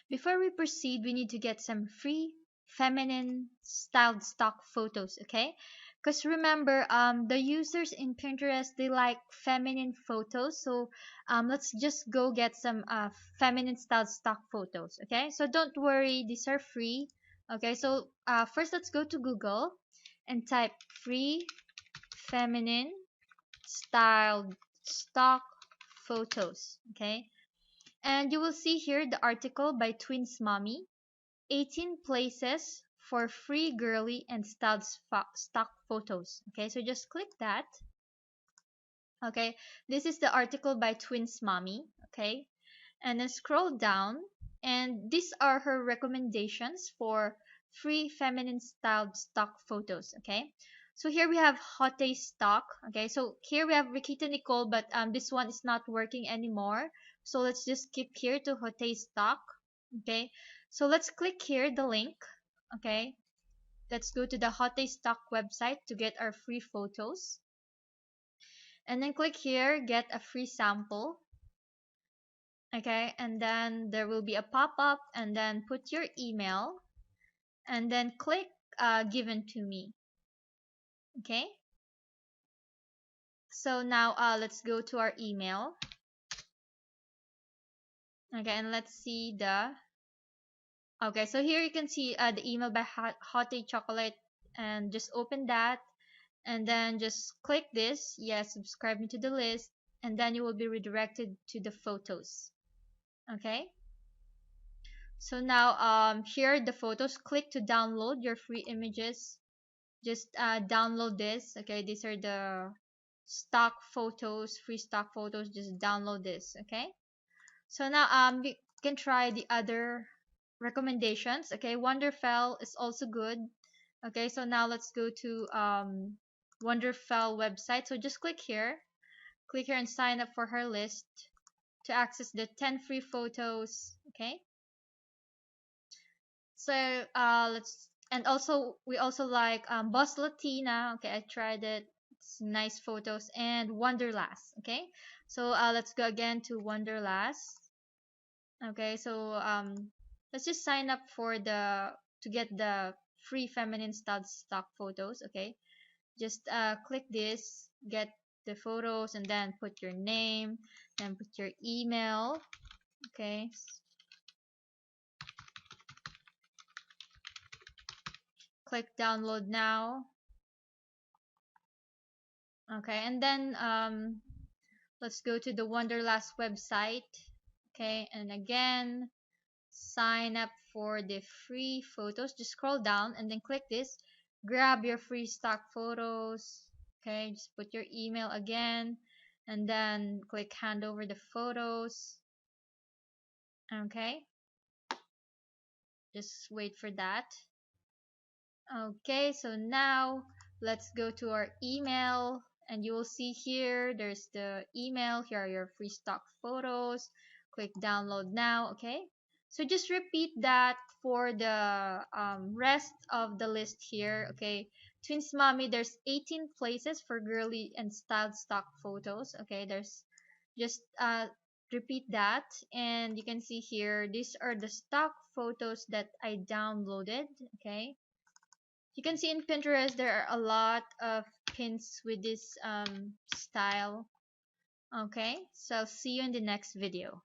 before we proceed, we need to get some free feminine styled stock photos, okay? Because remember, the users in Pinterest, they like feminine photos. So let's just go get some feminine styled stock photos, okay? So don't worry, these are free. Okay, so first let's go to Google and type free feminine styled stock photos, okay? And you will see here the article by Twins Mommy, 18 places for free girly and styled stock photos. Okay, so just click that. Okay, this is the article by Twins Mommy. Okay, and then scroll down, and these are her recommendations for free feminine styled stock photos. Okay, so here we have Hotte stock. Okay, so here we have Rikita Nicole, but this one is not working anymore, so let's just skip here to Hotte stock. Okay, so let's click here the link. Okay, let's go to the Hotte stock website to get our free photos, and then click here get a free sample. Okay, and then there will be a pop-up, and then put your email, and then click given to me. Okay, so now let's go to our email. Okay, and let's see the okay, so here you can see the email by Hot Chocolate, and just open that, and then just click this, yes, subscribe me to the list, and then you will be redirected to the photos. Okay, so now here are the photos. Click to download your free images. Just download this. Okay, these are the stock photos, free stock photos. Just download this. Okay, so now we can try the other recommendations. Okay, Wonderfell is also good. Okay, so now let's go to Wonderfell website. So just click here and sign up for her list to access the 10 free photos. Okay, so let's, and also we also like Boss Latina. Okay, I tried it. It's nice photos. And Wonderlast. Okay, so let's go again to Wonderlast. Okay, so let's just sign up for the to get the free feminine stud stock photos. Okay, just click this, get the photos, and then put your name and put your email. Okay, click download now. Okay, and then let's go to the Wonderlast website. Okay, and again sign up for the free photos. Just scroll down and then click this, grab your free stock photos. Okay, just put your email again, and then click hand over the photos. Okay, just wait for that. Okay, so now let's go to our email, and you will see here there's the email. Here are your free stock photos. Click download now. Okay, so just repeat that for the rest of the list here. Okay, Twins Mommy, there's 18 places for girly and styled stock photos. Okay, there's just repeat that, and you can see here these are the stock photos that I downloaded. Okay, you can see in Pinterest there are a lot of pins with this style. Okay, so I'll see you in the next video.